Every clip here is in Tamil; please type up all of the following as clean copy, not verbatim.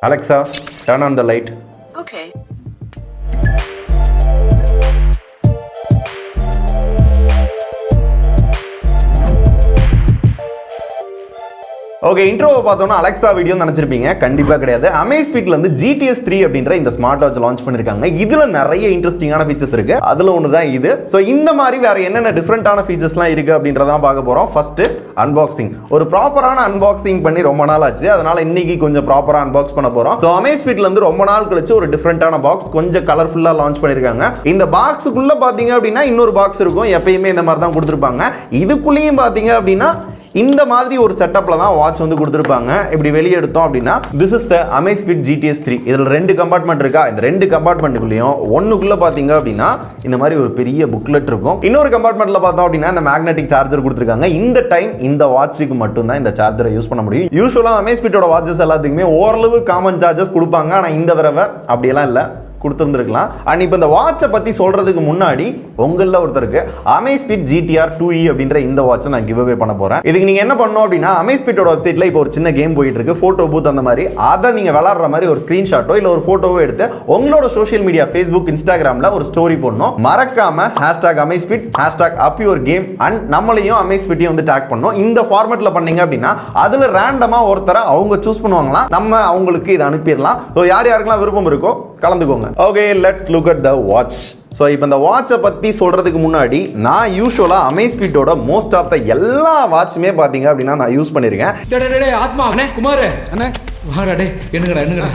Alexa, turn on the light. Okay. Okay, இன்ட்ரோவை பார்த்தோம்னா அலெக்ஸா வீடியோ நினைச்சிருப்பீங்க. கண்டிப்பாக கிடையாது. Amazfitல வந்து GTS 3 அப்படின்ற இந்த ஸ்மார்ட் வாட்ச் லான்ச் பண்ணிருக்காங்க. இதுல நிறைய இன்ட்ரெஸ்டிங்கான ஃபீச்சர்ஸ் இருக்கு. அதுல ஒன்று தான் இது. ஸோ இந்த மாதிரி வேற என்னென்ன டிஃப்ரெண்டான ஃபீச்சர்ஸ்லாம் இருக்கு அப்படின்றதான் பார்க்க போறோம். First unboxing. ஒரு ப்ராப்பரான அன்பாக்சிங் பண்ணி ரொம்ப நாள் ஆச்சு. அதனால இன்னைக்கு கொஞ்சம் ப்ராப்பரா அன்பாக்ஸ் பண்ண போறோம். ஸோ Amazfitல இருந்து ரொம்ப நாள் கழிச்சு ஒரு டிஃப்ரெண்டான பாக்ஸ் கொஞ்சம் கலர்ஃபுல்லா லான்ச் பண்ணிருக்காங்க. இந்த பாக்ஸுக்குள்ள பாத்தீங்க அப்படின்னா இன்னொரு பாக்ஸ் இருக்கும். எப்பயுமே இந்த மாதிரி தான் கொடுத்துருப்பாங்க. இதுக்குள்ளேயும் பாத்தீங்க அப்படின்னா இந்த மாதிரி ஒரு செட்டப்ல தான் வாட்ச் வந்து கொடுத்துருப்பாங்க. இப்படி வெளியே எடுத்தோம் அப்படின்னா this is the Amazfit GTS 3. இதில் 2 கம்பார்ட்மெண்ட் இருக்கா. இந்த 2 கம்பார்ட்மெண்ட்டுக்குள்ளேயும் ஒன்றுக்குள்ள பார்த்தீங்க அப்படின்னா இந்த மாதிரி ஒரு பெரிய புக்லெட் இருக்கும். இன்னொரு கம்பார்ட்மெண்ட்ல பார்த்தோம் அப்படின்னா இந்த மேக்னெட்டிக் சார்ஜர் கொடுத்துருக்காங்க. இந்த டைம் இந்த வாட்சுக்கு மட்டும் தான் இந்த சார்ஜரை யூஸ் பண்ண முடியும். யூஸ்வலாக Amazfitோட வாட்சஸ் எல்லாத்துக்குமே ஓரளவு காமன் சார்ஜஸ் கொடுப்பாங்க. ஆனால் இந்த தடவை அப்படியெல்லாம் இல்லை, கொடுத்துருந்துருக்கலாம். அண்ட் இப்போ இந்த வாட்சை பற்றி சொல்கிறதுக்கு முன்னாடி உங்களில் ஒருத்தருக்கு Amazfit GTR 2E அப்படின்ற இந்த வாட்சை நான் கிவ் அவே பண்ண போகிறேன். இதுக்கு நீங்கள் என்ன பண்ணணும் அப்படின்னா Amazfitோட வெப்சைட்டில் இப்போ ஒரு சின்ன கேம் போயிட்டு இருக்கு, ஃபோட்டோ பூத். அந்த மாதிரி அதை நீங்கள் விளாட்ற மாதிரி ஒரு ஸ்க்ரீன்ஷாட்டோ இல்லை ஒரு ஃபோட்டோவோ எடுத்து உங்களோட சோஷியல் மீடியா ஃபேஸ்புக் இன்ஸ்டாகிராமில் ஒரு ஸ்டோரி போடணும். மறக்காம #Amazfit #UpYourGame அண்ட் நம்மளையும் Amazfitடையும் வந்து டேக் பண்ணணும். இந்த ஃபார்மேட்டில் பண்ணீங்க அப்படின்னா அதில் ரேண்டமாக ஒருத்தரை அவங்க சூஸ் பண்ணுவாங்களாம். நம்ம அவங்களுக்கு இதை அனுப்பிடலாம். ஸோ யார் யாருக்கெல்லாம் விருப்பம் இருக்கோ கலந்துக்கோங்க. Okay, let's look at the watch. So இப்போ இந்த வாட்சை பற்றி சொல்கிறதுக்கு முன்னாடி நான் யூஸ்வலாக Amazfitோட மோஸ்ட் ஆஃப் த எல்லா வாட்சுமே பார்த்தீங்க அப்படின்னா நான் யூஸ் பண்ணியிருக்கேன். ஆத்மா அண்ணே குமார் அண்ணே வாடா என்னங்கடா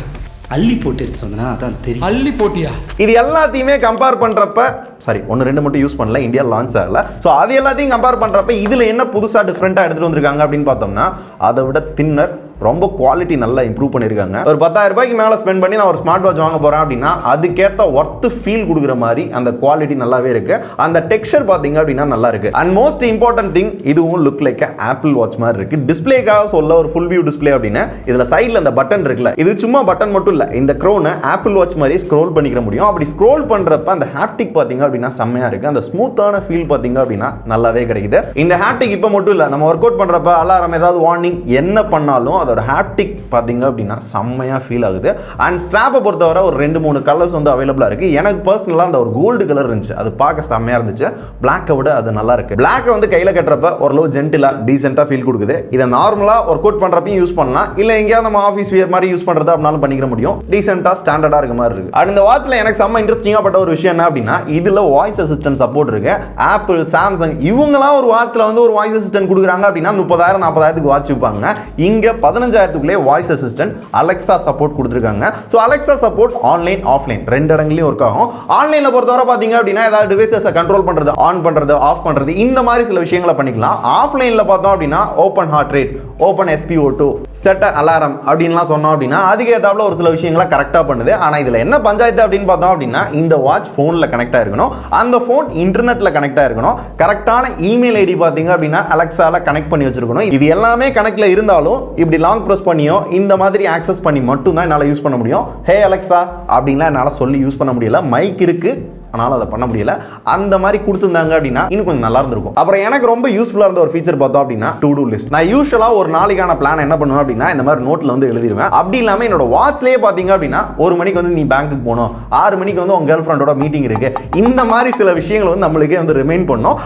அள்ளி போட்டு எடுத்துட்டு வந்தனா அதான் தெரியும். அள்ளி போட்டியா? இது எல்லாத்தையுமே கம்பேர் பண்ணுறப்ப சாரி 1-2 மட்டும் யூஸ் பண்ணல, இந்தியா லான்ச் ஆகல. ஸோ அது எல்லாத்தையும் கம்பேர் பண்ணுறப்ப இதில் என்ன புதுசாக டிஃப்ரெண்ட்டாக எடுத்துகிட்டு வந்திருக்காங்க அப்படின்னு பார்த்தோம்னா அதை விட தின்னர், ரொம்ப குவாலிட்டி நல்லா இம்ப்ரூவ் பண்ணியிருக்காங்க. ஒரு 10,000 ரூபாய்க்கு மேலே ஸ்பெண்ட் பண்ணி நான் ஒரு ஸ்மார்ட் வாட்ச் வாங்க போகிறேன் அப்படின்னா அதுக்கேற்ற ஒர்த்து ஃபீல் கொடுக்குற மாதிரி அந்த குவாலிட்டி நல்லாவே இருக்கு. அந்த டெக்ஸ்சர் பார்த்தீங்க அப்படின்னா நல்லா இருக்கு. அண்ட் மோஸ்ட் இம்பார்ட்டன்ட் திங், இதுவும் லுக் லைக் ஆப்பிள் வாட்ச் மாதிரி இருக்கு. டிஸ்பிளேக்காக சொல்ல ஒரு ஃபுல் வியூ டிஸ்பிளே அப்படின்னா இதில் சைடில் அந்த பட்டன் இருக்குல்ல, இது சும்மா பட்டன் மட்டும் இல்லை, இந்த க்ரோனை ஆப்பிள் வாட்ச் மாதிரி ஸ்க்ரோல் பண்ணிக்கிற முடியும். அப்படி ஸ்க்ரோல் பண்ணுறப்ப அந்த ஹாப்டிக் பார்த்தீங்க அப்படின்னா செம்மையாக இருக்கு. அந்த ஸ்மூத்தான ஃபீல் பார்த்தீங்க அப்படின்னா நல்லாவே கிடைக்குது. இந்த ஹாப்டிக் இப்போ மட்டும் இல்லை, நம்ம ஒர்க் அவுட் பண்ணுறப்ப அலாரம் ஏதாவது வார்னிங் என்ன பண்ணாலும் அதோட ஹாப்டிக் பார்த்தீங்க அப்படின்னா செம்மையாக ஃபீல் ஆகுது. அண்ட் ஸ்ட்ராப்பை பொறுத்தவரை ஒரு 2-3 கலர்ஸ் வந்து அவைலபிளாக இருக்குது. எனக்கு பர்சனலாக அந்த ஒரு கோல்டு கலர் இருந்துச்சு, அது பார்க்க செம்மையாக இருந்துச்சு. பிளாக்கை விட அது நல்லா இருக்குது. பிளாக்கை வந்து கையில் கட்டுறப்ப ஓரளவு ஜென்டிலாக டீசெண்டாக ஃபீல் கொடுக்குது. இதை நார்மலாக ஒர்க் அவுட் பண்ணுறப்பையும் யூஸ் பண்ணலாம், இல்லை எங்கேயாவது நம்ம ஆஃபீஸ் வியர் மாதிரி யூஸ் பண்ணுறது அப்படின்னாலும் பண்ணிக்கிற முடியும். டீசெண்டாக ஸ்டாண்டர்டாக இருக்க மாதிரி இருக்குது. அண்ட் இந்த வாட்சில் எனக்கு செம்ம இன்ட்ரெஸ்டிங்காக பட்ட ஒரு விஷயம் என்ன அப்படின்னா இதில் வாய்ஸ் அசிஸ்டன்ட் சப்போர்ட் இருக்கு. ஆப்பிள், சாம்சங் இவங்கலாம் ஒரு வாட்சில் வந்து ஒரு வாய்ஸ் அசிஸ்டன்ட் கொடுக்குறாங்க அப்படின்னா 30,000-40,000க்கு வாட்ச் விற்பாங்க. இங்கே 15,000க்குள்ளே வாய்ஸ் அசிஸ்டன்ட் அலெக்சா சப்போர்ட் கொடுத்துருக்காங்க. So Alexa support online offline 2 இடங்களையும் ஒர்க் ஆகும். ஆன்லைனில் பொறுத்தவரை பார்த்தீங்க அப்படின்னா ஏதாவது டிவைசஸை கண்ட்ரோல் பண்ணுறது, ஆன் பண்ணுறது, ஆஃப் பண்ணுறது, இந்த மாதிரி சில விஷயங்களை பண்ணிக்கலாம். ஆஃப்லைனில் பார்த்தோம் அப்படின்னா open heart rate, open SpO2, set alarm அப்படின்லாம் சொன்னோம் அப்படின்னா அதுக்கு ஏதாவது ஒரு சில விஷயங்களை கரெக்டாக பண்ணுது. ஆனால் இதில் என்ன பஞ்சாயத்து அப்படின்னு பார்த்தோம் அப்படின்னா இந்த வாட்ச் ஃபோனில் கனெக்ட் ஆகிருக்கணும், அந்த ஃபோன் இன்டர்நெட்டில் கனெக்ட் ஆகிருக்கணும், கரெக்டான இமெயில் ஐடி பார்த்தீங்க அப்படின்னா அலெக்சாவில் கனெக்ட் பண்ணி வச்சிருக்கணும். இது எல்லாமே கனெக்டில் இருந்தாலும் இப்படி லாங் ப்ரெஸ் பண்ணியோ இந்த மாதிரி ஆக்சஸ் பண்ணி மட்டும் தான் என்னால் யூஸ் பண்ண முடியும். ஹே அலெக்சா அப்படின்லாம் என்னால் சொல்லி யூஸ் பண்ண முடியல. மைக் இருக்கு, ஆனால் அதை பண்ண முடியல. அந்த மாதிரி கொடுத்துருந்தாங்க அப்படின்னா இன்னும் கொஞ்சம் நல்லா இருந்திருக்கும். அப்புறம் எனக்கு ரொம்ப யூஸ்ஃபுல்லாக இருந்த ஒரு ஃபீச்சர் பார்த்தோம் அப்படின்னா டு டூ லிஸ்ட். நான் யூஸ்வலாக ஒரு நாளைக்கான பிளான் என்ன பண்ணுவேன் அப்படின்னா இந்த மாதிரி நோட்டில் வந்து எழுதிடுவேன். அப்படி இல்லாமல் என்னோட வாட்ச்லேயே பார்த்தீங்க அப்படின்னா 1 மணிக்கு வந்து நீ பேங்க்குக்கு போகணும், 6 மணிக்கு வந்து உங்கள் கேர்ள் ஃப்ரெண்டோட மீட்டிங் இருக்கு, இந்த மாதிரி சில விஷயங்கள் வந்து நம்மளுக்கே வந்து ரிமைண்ட் பண்ணணும்.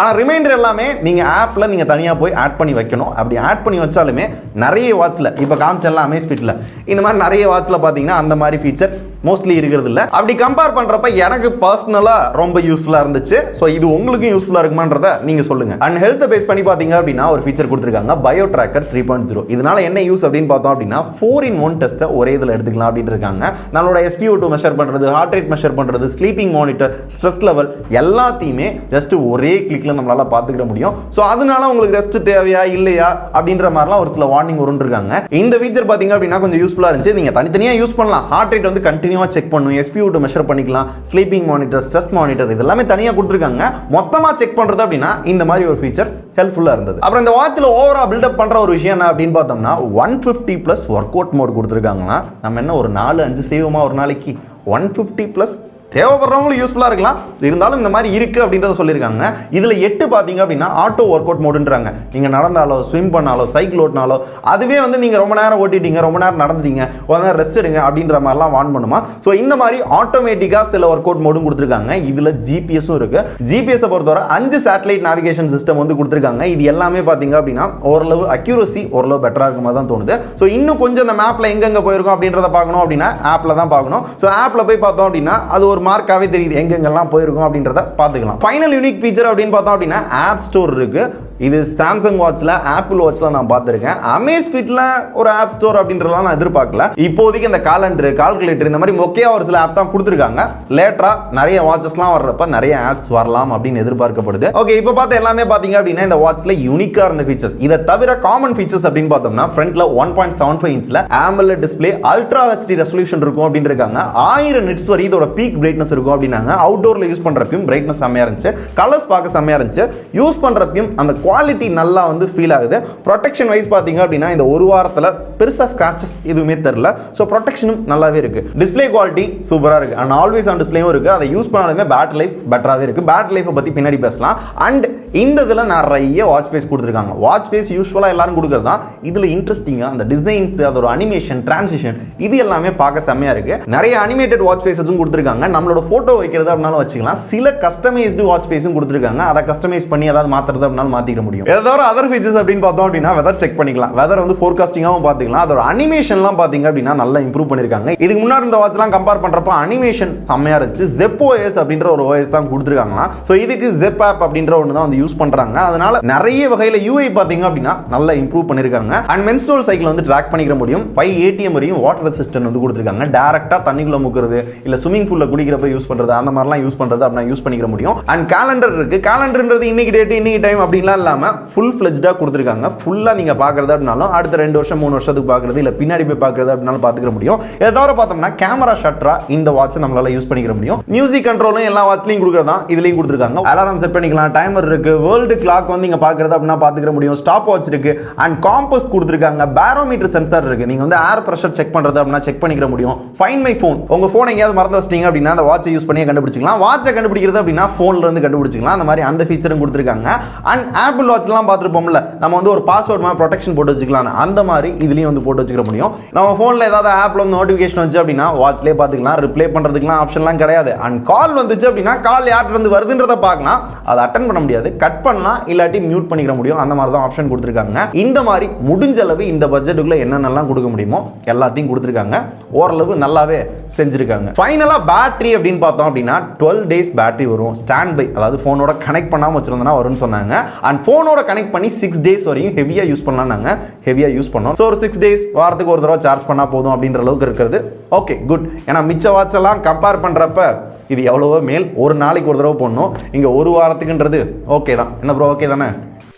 ஆனால் ரிமைண்டர் எல்லாமே நீங்கள் ஆப்பில் நீங்கள் தனியாக போய் ஆட் பண்ணி வைக்கணும். அப்படி ஆட் பண்ணி வச்சாலுமே நிறைய வாட்சில் இப்போ காமிச்செல்லாம் Amazfitல இந்த மாதிரி நிறைய வாட்சில் பார்த்தீங்கன்னா அந்த மாதிரி ஃபீச்சர் மோஸ்ட்லி இருக்கிறது இல்லை. அப்படி கம்பேர் பண்ணுறப்ப எனக்கு பர்சனலாக ரொம்ப யூஸ்ஃபுல்லாக இருந்துச்சு. ஸோ இது உங்களுக்கும் யூஸ்ஃபுல்லாக இருக்குமான்றதை நீங்கள் சொல்லுங்கள். அண்ட் ஹெல்த்தை பேஸ் பண்ணி பார்த்தீங்க அப்படின்னா ஒரு ஃபீச்சர் கொடுத்துருக்காங்க, பயோ ட்ராக்கர் 3.0. இதனால என்ன யூஸ் அப்படின்னு பார்த்தோம் அப்படின்னா 4-in-1 டெஸ்ட்டை ஒரே இதில் எடுத்துக்கலாம் அப்படின்னு இருக்காங்க. நம்மளோட SpO2 மெஷர் பண்ணுறது, ஹார்ட் ரேட் மெஷர் பண்ணுறது, ஸ்லீப்பிங் மானிட்டர், ஸ்ட்ரெஸ் லெவல் எல்லாத்தையுமே ஜஸ்ட் ஒரே கிளிக்கில் நம்மளால பார்த்துக்கிற முடியும். ஸோ அதனால உங்களுக்கு ரெஸ்ட் தேவையா இல்லையா அப்படின்ற மாதிரிலாம் ஒரு சில வார்னிங் வரும்னு இருக்காங்க. இந்த ஃபீச்சர் பார்த்தீங்க அப்படின்னா கொஞ்சம் யூஸ்ஃபுல்லாக இருந்துச்சு. நீங்கள் தனித்தனியாக யூஸ் பண்ணலாம். ஹார்ட் ரேட் வந்து கண்டினியூவாக செக் பண்ணும், SpO2 மெஷர் பண்ணிக்கலாம், ஸ்லீப்பிங் மானிட்டர், ஸ்ட்ரெஸ் மானிட்டர் இதெல்லாமே தனியாக கொடுத்துருக்காங்க. மொத்தமாக செக் பண்ணுறது அப்படின்னா இந்த மாதிரி ஒரு ஃபீச்சர் ஹெல்ப்ஃபுல்லாக இருந்தது. அப்புறம் இந்த வாட்சில் ஓவராக பில்டப் பண்ணுற ஒரு விஷயம் என்ன அப்படின்னு பார்த்தோம்னா 150+ ஒர்க் அவுட் மோட் கொடுத்துருக்காங்கன்னா நம்ம என்ன ஒரு 4-5 செய்வோமா ஒரு நாளைக்கு? 150+ தேவைப்படுறவங்களும் யூஸ்ஃபுல்லாக இருக்கலாம், இருந்தாலும் இந்த மாதிரி இருக்கு அப்படின்றத சொல்லியிருக்காங்க. இதில் 8 பார்த்தீங்க அப்படின்னா ஆட்டோ ஒர்க் அவுட் மோடுன்றாங்க. நீங்கள் நடந்தாலோ ஸ்விம் பண்ணாலோ சைக்கிள் ஓட்டினாலோ அதுவே வந்து நீங்கள் ரொம்ப நேரம் ஓட்டிட்டீங்க, ரொம்ப நேரம் நடந்துட்டீங்க, ஒரு நேரம் ரெஸ்ட் எடுங்க அப்படின்ற மாதிரிலாம் வான் பண்ணுமா. ஸோ இந்த மாதிரி ஆட்டோமேட்டிக்காக சில ஒர்க் அவுட் மோடும் கொடுத்துருக்காங்க. இதில் ஜிபிஎஸும் இருக்கு. ஜிபிஎஸ் பொறுத்தவரை 5 சேட்டலைட் நேவிகேஷன் சிஸ்டம் வந்து கொடுத்துருக்காங்க. இது எல்லாமே பார்த்தீங்க அப்படின்னா ஓரளவு அக்யூரசி ஓரளவு பெட்டராக இருக்க மாதிரி தான் தோணுது. ஸோ இன்னும் கொஞ்சம் இந்த மேப்பில் எங்கெங்க போயிருக்கும் அப்படின்றத பார்க்கணும் அப்படின்னா ஆப்பில் தான் பார்க்கணும். ஸோ ஆப்பில் போய் பார்த்தோம் அப்படின்னா அது ஒரு மார்க்காகவே தெரியுது எங்கெங்கெல்லாம் போயிருக்கும் அப்படின்றத பார்த்துக்கலாம். ஃபைனல் யூனிக் ஃபீச்சர் அப்படின்னு பார்த்தோம் அப்படின்னா ஆப் ஸ்டோர் இருக்கு. இது சாம்சங் வாட்ச்ல ஆப்பிள் வாட்ச்ல நான் பார்த்துருக்கேன். அமேஸ்ஃபிட்ல ஒரு ஆப் ஸ்டோர் அப்படின்றதெல்லாம் நான் எதிர்பார்க்கல. இப்போதைக்கு இந்த காலண்டர், கால்குலேட்டர் இந்த மாதிரி மொக்கையா ஒரு சில ஆப் தான் கொடுத்துருக்காங்க. லேட்டரா நிறைய வாட்சஸ்லாம் வர்றப்ப நிறைய ஆப்ஸ் வரலாம் அப்படின்னு எதிர்பார்க்கப்படுது. ஓகே, இப்போ பார்த்த எல்லாமே பார்த்தீங்க அப்படின்னா இந்த வாட்ச்ல யூனிக்கா இருந்த ஃபீச்சர்ஸ். இதை தவிர காமன் ஃபீச்சர்ஸ் அப்படின்னு பார்த்தோம்னா ஃப்ரண்ட்ல 1.75 இன்ச்ல AMOLED display, ultra HD resolution இருக்கும் அப்படின்னு இருக்காங்க. 1000 நிட்ஸ் வரை இதோட பீக் பிரைட்னஸ் இருக்கும் அப்படின்னாங்க. அவுட்டோர்ல யூஸ் பண்றப்பையும் பிரைட்னஸ் செம்மையா இருந்துச்சு, கலர்ஸ் பார்க்க செம்மையா இருந்துச்சு. யூஸ் பண்றப்பையும் அந்த குவாலிட்டி நல்லா வந்து ஃபீல் ஆகுது. ப்ரொடெக்ஷன் வைஸ் பார்த்தீங்க அப்படின்னா இந்த ஒரு வாரத்தில் பெருசாக ஸ்கிராச்சஸ் எதுவுமே தெரியல. ஸோ ப்ரொடெக்ஷனும் நல்லாவே இருக்கு. டிஸ்பிளே குவாலிட்டி சூப்பராக இருக்கு. அண்ட் ஆல்வேஸ் ஆன் டிஸ்பிளேயும் இருக்கு. அதை யூஸ் பண்ணாலுமே பேட்டரி லைஃப் பெட்டராகவே இருக்கு. பேட்டரி லைஃபை பற்றி பின்னாடி பேசலாம். அண்ட் இந்த இதில் நிறைய வாட்ச் ஃபேஸ் கொடுத்துருக்காங்க. வாட்ச் ஃபேஸ் யூஸ்வலாக எல்லாரும் கொடுக்குறது தான். இதில் இன்ட்ரெஸ்டிங்காக அந்த டிசைன்ஸ், அதோட அனிமேஷன், டிரான்சிஷன் இது எல்லாமே பார்க்க செம்மையாக இருக்கு. நிறைய அனிமேட்டட் வாட்ச் ஃபேஸஸும் கொடுத்துருக்காங்க. நம்மளோட ஃபோட்டோ வைக்கிறது அப்படின்னாலும் வச்சுக்கலாம். சில கஸ்டமைஸ்டு வாட்ச் ஃபேஸும் கொடுத்துருக்காங்க. அதை கஸ்டமைஸ் பண்ணி ஏதாவது மாற்றுறது அப்படின்னாலும் மாற்றிக்க முடியும். ஏதாவது அதர் ஃபீச்சர்ஸ் அப்படின்னு பார்த்தோம் அப்படின்னா வெதர் செக் பண்ணிக்கலாம். வெதர் வந்து ஃபோர்காஸ்டிங்காகவும் பார்த்துக்கலாம். அதோட அனிமேஷன்லாம் பார்த்தீங்க அப்படின்னா நல்லா இம்ப்ரூவ் பண்ணியிருக்காங்க. இதுக்கு முன்னாடி இந்த வாட்ச்லாம் கம்பேர் பண்ணுறப்ப அனிமேஷன் செம்மையாக இருந்துச்சு. ZepOS அப்படின்ற ஒரு OS தான் கொடுத்துருக்காங்களா. ஸோ இதுக்கு Zep ஆப் அப்படின்ற ஒன்று தான் வந்து யூஸ் பண்ணுறாங்க. அதனால நிறைய வகையில் UI பார்த்தீங்க அப்படின்னா நல்லா இம்ப்ரூவ் பண்ணியிருக்காங்க. அண்ட் மென்ஸ்ட்ரோல் சைக்கிள் வந்து ட்ராக் பண்ணிக்கிற முடியும். 5 ATM வரையும் வாட்டர் ரெசிஸ்டன்ட் வந்து கொடுத்துருக்காங்க. டேரக்டாக தண்ணிக்குள்ள முக்கிறது, இல்லை ஸ்விமிங் பூலில் குடிக்கிறப்ப யூஸ் பண்ணுறது, அந்த மாதிரிலாம் யூஸ் பண்ணுறது அப்படின்னா யூஸ் பண்ணிக்கிற முடியும். அண்ட் கேலண்டர் இருக்கு. கேலண்டர்ன்றது இன்னைக்கு டேட் இன்னைக்கு டைம் அப்படின்லாம் இல்லாமல் ஃபுல் ஃப்ளெஜ்டாக கொடுத்துருக்காங்க. ஃபுல்லாக நீங்கள் பார்க்குறது அப்படின்னாலும் அடுத்த 2 வருஷம் 3 வருஷத்துக்கு பார்க்குறது, இல்லை பின்னாடி போய் பார்க்குறது அப்படின்னாலும் பார்த்துக்க முடியும். ஏதாவது பார்த்தோம்னா கேமரா ஷட்டரா இந்த வாட்சை நம்மளால யூஸ் பண்ணிக்க முடியும். மியூசிக் கண்ட்ரோலும் எல்லா வாட்ச்லையும் கொடுக்குறதா இதுலையும் கொடுத்துருக்காங்க. அலாரம் செட் பண்ணிக்கலாம், டைமர் இருக்கு, வேர்ல்டு கிளாக் வந்து நீங்கள் பார்க்குறது அப்படின்னா பார்த்துக்க முடியும். ஸ்டாப் வாட்ச் இருக்கு. அண்ட் காம்பஸ் கொடுத்துருக்காங்க. பேரோமீட்டர் சென்சார் இருக்கு. நீங்கள் வந்து ஏர் ப்ரெஷர் செக் பண்ணுறது அப்படின்னா செக் பண்ணிக்க முடியும். ஃபைண்ட் மை ஃபோன், உங்கள் ஃபோன் எங்கேயாவது மறந்து வச்சிட்டீங்க அப்படின்னா அந்த வாட்சை யூஸ் பண்ணி கண்டுபிடிச்சிக்கலாம். வாட்சை கண்டுபிடிக்கிறது அப்படின்னா ஃபோன்ல இருந்து கண்டுபிடிச்சிக்கலாம். அந்த மாதிரி அந்த ஃபீச்சரும் கொடுத்துருக்காங்க. அண்ட் ஆப்பிள் வாட்ச்லாம் பார்த்துருப்போம்ல, நம்ம வந்து ஒரு பாஸ்வேர்ட் மாதிரி ப்ரொடெக்ஷன் போட்டு வச்சுக்கலாம். அந்த மாதிரி இதுலயும் வந்து போட்டு வச்சுக்க முடியும். நம்ம ஃபோனில் ஏதாவது ஆப்ல வந்து நோட்டிஃபிகேஷன் வந்துச்சு அப்படின்னா வாட்ச்லேயே பார்த்துக்கலாம். ரிப்ளை பண்ணுறதுக்குலாம் ஆப்ஷன்லாம் கிடையாது. அண்ட் கால் வந்துச்சு அப்படின்னா கால் யார்கிட்ட இருந்து வருதுன்றதை பார்க்கலாம். அதை அட்டன் பண்ண முடியாது, கட் பண்ணலாம், இல்லாட்டி மியூட் பண்ணிக்கிற முடியும். அந்த மாதிரி தான் ஆப்ஷன் கொடுத்துருக்காங்க. இந்த மாதிரி முடிஞ்ச அளவு இந்த பட்ஜெட்டுக்குள்ள என்னென்னலாம் கொடுக்க முடியுமோ எல்லாத்தையும் கொடுத்துருக்காங்க. ஓரளவு நல்லாவே செஞ்சிருக்காங்க. ஃபைனலாக பேட்டரி அப்படின்னு பார்த்தோம் அப்படின்னா 12 days பேட்டரி வரும். ஸ்டாண்ட் பை, அதாவது ஃபோனோட கனெக்ட் பண்ணாமல் வச்சிருந்தோம்னா வரும்னு சொன்னாங்க. அண்ட் ஃபோனோட கனெக்ட் பண்ணி 6 days வரையும் ஹெவியாக யூஸ் பண்ணலாம். நாங்கள் ஹெவியாக யூஸ் பண்ணோம். ஸோ ஒரு 6 days வாரத்துக்கு ஒரு தடவை சார்ஜ் பண்ணால் போதும் அப்படின்ற அளவுக்கு இருக்கிறது ஓகே குட். ஏன்னா மிச்ச வாட்ச் எல்லாம் கம்பேர் பண்ணுறப்ப இது எவ்வளவோ மேல். ஒரு நாளைக்கு ஒரு தடவை போடணும், இங்கே ஒரு வாரத்துக்குன்றது ஓகே தான். என்ன ப்ரோ, ஓகே தானே?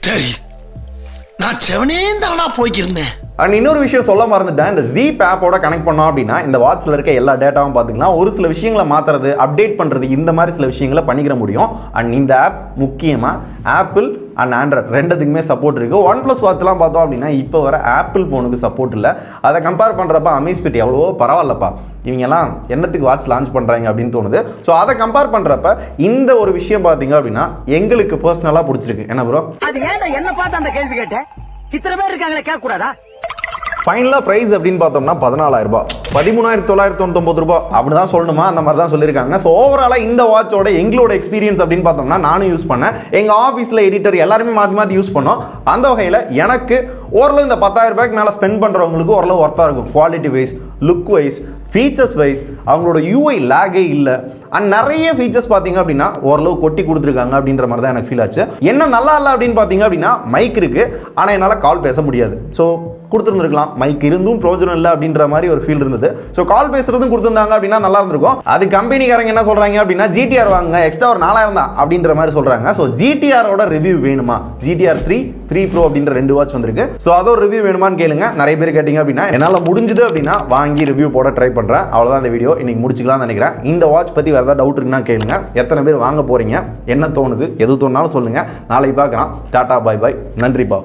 சரி, நான் செவனே தானா போய்க்கிருந்தேன். அண்ட் இன்னொரு விஷயம் சொல்ல மறந்துட்டேன். இந்த Zeep ஆப்போட கனெக்ட் பண்ணோம் அப்படின்னா இந்த வாட்சில் இருக்க எல்லா டேட்டாவும் பார்த்துக்கலாம். ஒரு சில விஷயங்களை மாற்றுறது, அப்டேட் பண்ணுறது, இந்த மாதிரி சில விஷயங்களை பண்ணிக்கிற முடியும். அண்ட் இந்த ஆப் முக்கியமாக ஆப்பிள் அண்ட் ஆண்ட்ராய்ட் ரெண்டுத்துக்குமே சப்போர்ட் இருக்குது. OnePlus வாட்ச்லாம் பார்த்தோம் அப்படின்னா இப்போ வர ஆப்பிள் ஃபோனுக்கு சப்போர்ட் இல்லை. அதை கம்பேர் பண்ணுறப்ப Amazfit எவ்வளவோ பரவாயில்லப்பா, இவங்கெல்லாம் என்னத்துக்கு வாட்ச் லான்ச் பண்ணுறாங்க அப்படின்னு தோணுது. ஸோ அதை கம்பேர் பண்ணுறப்ப இந்த ஒரு விஷயம் பார்த்தீங்க அப்படின்னா எங்களுக்கு பர்சனலாக பிடிச்சிருக்கு. என்ன ப்ரோ, அது ஏன்டா என்ன பார்த்து அந்த கேள்வி கேட்டேன்? இத்தனை பேர் இருக்காங்களே, கேட்க கூடாதா? ஃபைனலாக ப்ரைஸ் அப்படின்னு பார்த்தோம்னா 14,000 ரூபாய், 13,999 ரூபாய் அப்படிதான் சொல்லணுமா, அந்த மாதிரி தான் சொல்லியிருக்காங்க. ஸோ ஓவராலாக இந்த வாட்சோட எங்களோட எக்ஸ்பீரியன்ஸ் அப்படின்னு பார்த்தோம்னா நானும் யூஸ் பண்ணேன், எங்கள் ஆஃபீஸில் எடிட்டர் எல்லாருமே மாற்றி மாற்றி யூஸ் பண்ணோம். அந்த வகையில் எனக்கு ஓரளவு இந்த 10,000 ரூபாய்க்கு மேலே ஸ்பெண்ட் பண்ணுறவங்களுக்கு ஓரளவு ஒர்த்தாக இருக்கும். Quality wise, look wise, features wise, அவங்களோட UI லேகே இல்லை. அண்ட் நிறைய ஃபீச்சர்ஸ் பார்த்தீங்க அப்படின்னா ஓரளவு கொட்டி கொடுத்துருக்காங்க அப்படின்ற மாதிரி தான் எனக்கு ஃபீல் ஆச்சு. என்ன நல்லா இல்லை அப்படின்னு பார்த்தீங்க அப்படின்னா மைக் இருக்குது, ஆனால் என்னால் கால் பேச முடியாது. ஸோ கொடுத்துருந்துருக்கலாம், மைக் இருந்தும் பிரயோஜனம் இல்லை அப்படின்ற மாதிரி ஒரு ஃபீல் இருந்தது. ஸோ கால் பேசுறதும் கொடுத்துருந்தாங்க அப்படின்னா நல்லா இருந்திருக்கும். அது கம்பெனிக்காரங்க என்ன சொல்கிறாங்க அப்படின்னா GTR வாங்க, எக்ஸ்ட்ரா ஒரு 4,000 தான் அப்படின்ற மாதிரி சொல்கிறாங்க. ஸோ GTRோட ரிவ்யூ வேணுமா, GTR 3 Pro அப்படின்ற 2 வாட்ச் வந்திருக்கு. ஸோ அதோட ரிவ்யூ வேணுமான்னு கேளுங்க. நிறைய பேர் கேட்டிங்க அப்படின்னா என்னால் முடிஞ்சது அப்படின்னா வாங்கி ரிவ்யூ போட ட்ரை பண்ணுறேன். அவ்வளோதான் இந்த வீடியோ, இன்னைக்கு முடிச்சுக்கலாம்னு நினைக்கிறேன். இந்த வாட்ச் பற்றி வேறு ஏதாவது டவுட் இருக்குன்னா கேளுங்க. எத்தனை பேர் வாங்க போகிறீங்க, என்ன தோணுது, எது தோணுனாலும் சொல்லுங்கள். நாளைக்கு பார்க்கலாம். டாடா, பாய் பாய், நன்றி பா.